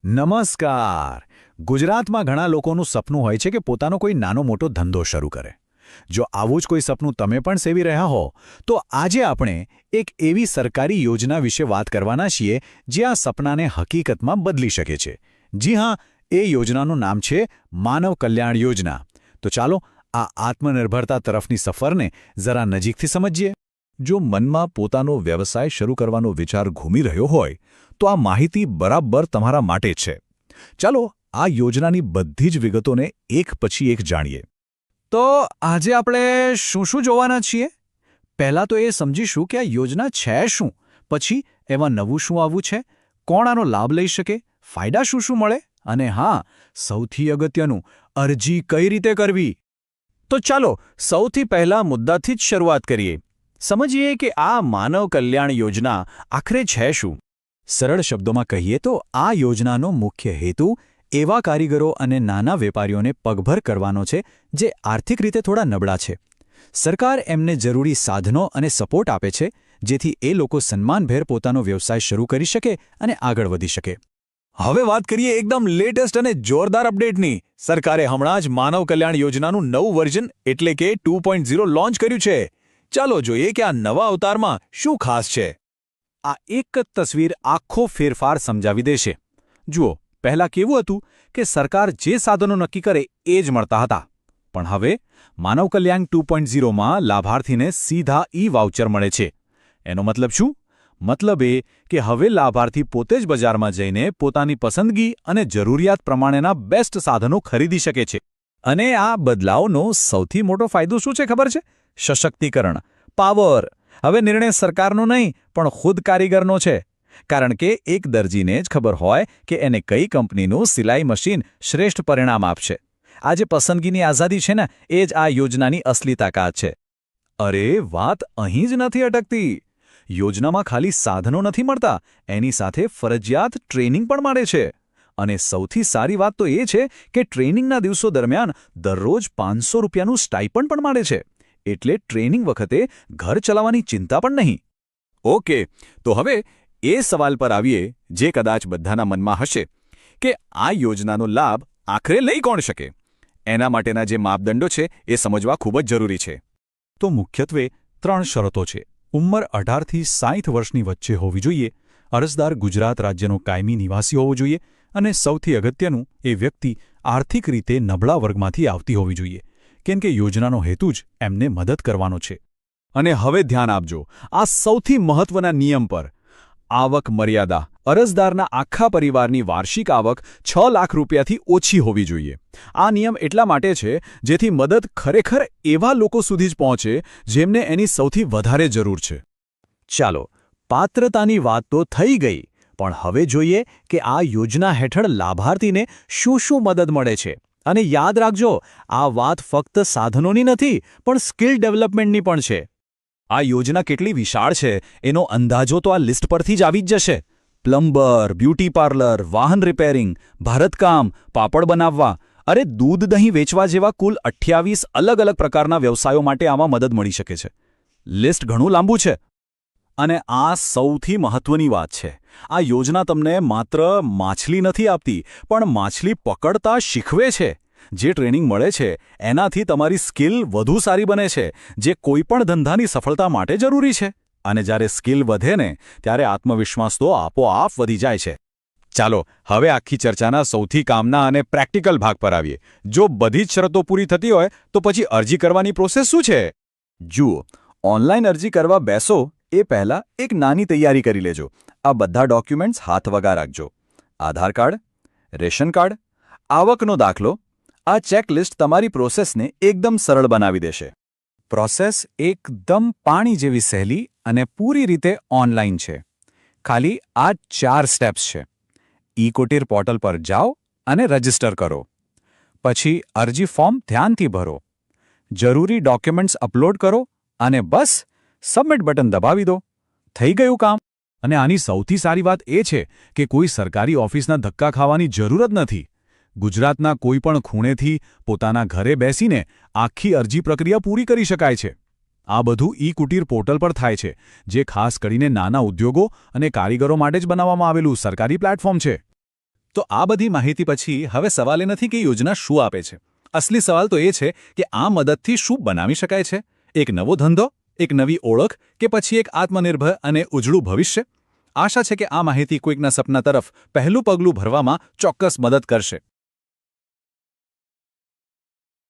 નમસ્કાર. ગુજરાતમાં ઘણા લોકોનું સપનું હોય છે કે પોતાનો કોઈ નાનો મોટો ધંધો શરૂ કરે. જો આવું જ કોઈ સપનું તમે પણ સેવી રહ્યા હો, તો આજે આપણે એક એવી સરકારી યોજના વિશે વાત કરવાના છીએ જે આ સપનાને હકીકતમાં બદલી શકે છે. જી હા, એ યોજનાનું નામ છે માનવ કલ્યાણ યોજના. તો ચાલો આ આત્મનિર્ભરતા તરફની સફરને જરા નજીકથી સમજીએ. જો મનમાં પોતાનો વ્યવસાય શરૂ કરવાનો વિચાર ઘૂમી રહ્યો હોય તો આ માહિતી બરાબર તમારા માટે જ છે. ચાલો આ યોજનાની બધી જ વિગતોને એક પછી એક જાણીએ. તો આજે આપણે શું શું જોવાના છીએ? પહેલાં તો એ સમજીશું કે આ યોજના છે શું, પછી એમાં નવું શું આવવું છે, કોણ આનો લાભ લઈ શકે, ફાયદા શું શું મળે, અને હા, સૌથી અગત્યનું, અરજી કઈ રીતે કરવી. તો ચાલો સૌથી પહેલા મુદ્દાથી જ શરૂઆત કરીએ. સમજીએ કે આ માનવ કલ્યાણ યોજના આખરે છે શું. સરળ શબ્દોમાં કહીએ તો આ યોજનાનો મુખ્ય હેતુ એવા કારીગરો અને નાના વેપારીઓને પગભર કરવાનો છે જે આર્થિક રીતે થોડા નબળા છે. સરકાર એમને જરૂરી સાધનો અને સપોર્ટ આપે છે જેથી એ લોકો સન્માનભેર પોતાનો વ્યવસાય શરૂ કરી શકે અને આગળ વધી શકે. હવે વાત કરીએ એકદમ લેટેસ્ટ અને જોરદાર અપડેટની. સરકારે હમણાં જ માનવ કલ્યાણ યોજનાનું નવું વર્ઝન એટલે કે 2.0 લોન્ચ કર્યું છે. ચાલો જોઈએ કે આ નવા અવતારમાં શું ખાસ છે. આ એક જ તસવીર આખો ફેરફાર સમજાવી દેશે. જુઓ, પહેલાં કેવું હતું કે સરકાર જે સાધનો નક્કી કરે એ જ મળતા હતા, પણ હવે માનવ કલ્યાણ 2.0માં લાભાર્થીને સીધા ઈ-વાઉચર મળે છે. એનો મતલબ શું? મતલબ એ કે હવે લાભાર્થી પોતે જ બજારમાં જઈને પોતાની પસંદગી અને જરૂરિયાત પ્રમાણેના બેસ્ટ સાધનો ખરીદી શકે છે. અને આ બદલાવનો સૌથી મોટો ફાયદો શું છે ખબર છે? સશક્તિકરણ, પાવર. હવે નિર્ણય સરકારનો નહીં પણ ખુદ કારીગરનો છે. કારણ કે એક દરજીને જ ખબર હોય કે એને કઈ કંપનીનું સિલાઈ મશીન શ્રેષ્ઠ પરિણામ આપશે. આ જે પસંદગીની આઝાદી છે ને, એ જ આ યોજનાની અસલી તાકાત છે. અરે વાત અહીં જ નથી અટકતી. યોજનામાં ખાલી સાધનો નથી મળતા, એની સાથે ફરજિયાત ટ્રેનિંગ પણ મળે છે. અને સૌથી સારી વાત તો એ છે કે ટ્રેનિંગના દિવસો દરમિયાન દરરોજ ₹500નું સ્ટાઇપન્ડ પણ મળે છે. એટલે ટ્રેનિંગ વખતે ઘર ચલાવવાની ચિંતા પણ નહીં. ઓકે, તો હવે એ સવાલ પર આવીએ જે કદાચ બધાના મનમાં હશે કે આ યોજનાનો લાભ આખરે લઈ કોણ શકે. એના માટેના જે માપદંડો છે એ સમજવા ખૂબ જ જરૂરી છે. તો મુખ્યત્વે 3 શરતો છે. ઉંમર 18થી 60 વર્ષની વચ્ચે હોવી જોઈએ, અરજદાર ગુજરાત રાજ્યનો કાયમી નિવાસી હોવો જોઈએ, અને સૌથી અગત્યનું, એ વ્યક્તિ આર્થિક રીતે નબળા વર્ગમાંથી આવતી હોવી જોઈએ, કેમ કે યોજનાનો હેતુ જ એમને મદદ કરવાનો છે. અને હવે ધ્યાન આપજો આ સૌથી મહત્વના નિયમ પર. આવક મર્યાદા. અરજદારના આખા પરિવારની વાર્ષિક આવક ₹6 લાખથી ઓછી હોવી જોઈએ. આ નિયમ એટલા માટે છે જેથી મદદ ખરેખર એવા લોકો સુધી જ પહોંચે જેમને એની સૌથી વધારે જરૂર છે. ચાલો, પાત્રતાની વાત તો થઈ ગઈ, પણ હવે જોઈએ કે આ યોજના હેઠળ લાભાર્થીને શું શું મદદ મળે છે. અને યાદ રાખજો, આ વાત ફક્ત સાધનોની નથી પણ સ્કિલ ડેવલપમેન્ટની પણ છે. આ યોજના કેટલી વિશાળ છે એનો અંદાજો તો આ લિસ્ટ પરથી જ આવી જ જશે. પ્લમ્બર, બ્યુટી પાર્લર, વાહન રિપેરિંગ, ભરતકામ, પાપડ બનાવવા, અરે દૂધ દહીં વેચવા જેવા કુલ 28 અલગ અલગ પ્રકારના વ્યવસાયો માટે આમાં મદદ મળી શકે છે. લિસ્ટ ઘણું લાંબુ છે. અને આ સૌથી મહત્વની વાત છે, આ યોજના તમને માત્ર માછલી નથી આપતી પણ માછલી પકડતા શીખવે છે. જે ટ્રેનિંગ મળે છે એનાથી તમારી સ્કિલ વધુ સારી બને છે, જે કોઈપણ ધંધાની સફળતા માટે જરૂરી છે. અને જ્યારે સ્કિલ વધે ને, ત્યારે આત્મવિશ્વાસ તો આપોઆપ વધી જાય છે. ચાલો હવે આખી ચર્ચાના સૌથી કામના અને પ્રેક્ટિકલ ભાગ પર આવીએ. જો બધી જ શરતો પૂરી થતી હોય તો પછી અરજી કરવાની પ્રોસેસ શું છે? જુઓ, ઓનલાઈન અરજી કરવા બેસો એ પહેલાં એક નાની તૈયારી કરી લેજો. આ બધા ડોક્યુમેન્ટ્સ હાથવગા રાખજો. આધાર કાર્ડ, રેશન કાર્ડ, આવકનો દાખલો. આ ચેકલિસ્ટ તમારી પ્રોસેસને એકદમ સરળ બનાવી દેશે. પ્રોસેસ એકદમ પાણી જેવી સહેલી અને પૂરી રીતે ઓનલાઈન છે. ખાલી આ 4 સ્ટેપ્સ છે. ઈ-કુટીર પોર્ટલ પર જાઓ અને રજિસ્ટર કરો. પછી અરજી ફોર્મ ધ્યાનથી ભરો. જરૂરી ડોક્યુમેન્ટ્સ અપલોડ કરો અને બસ સબમિટ બટન દબાવી દો. થઈ ગયું કામ. અને આની સૌથી સારી વાત એ છે કે કોઈ સરકારી ઓફિસના ધક્કા ખાવાની જરૂર જ નથી. ગુજરાતના કોઈ પણ ખૂણેથી પોતાના ઘરે બેસીને આખી અરજી પ્રક્રિયા પૂરી કરી શકાય છે. આ બધું ઈ-કુટીર પોર્ટલ પર થાય છે, જે ખાસ કરીને નાના ઉદ્યોગો અને કારીગરો માટે જ બનાવવામાં આવેલું સરકારી પ્લેટફોર્મ છે. તો આ બધી માહિતી પછી હવે સવાલ એ નથી કે યોજના શું આપે છે. અસલી સવાલ તો એ છે કે આ મદદથી શું બનાવી શકાય છે? એક નવો ધંધો, એક નવી ઓળખ કે પછી એક આત્મનિર્ભર અને ઉજળું ભવિષ્ય? આશા છે કે આ માહિતી કોઈકના સપના તરફ પહેલું પગલું ભરવામાં ચોક્કસ મદદ કરશે.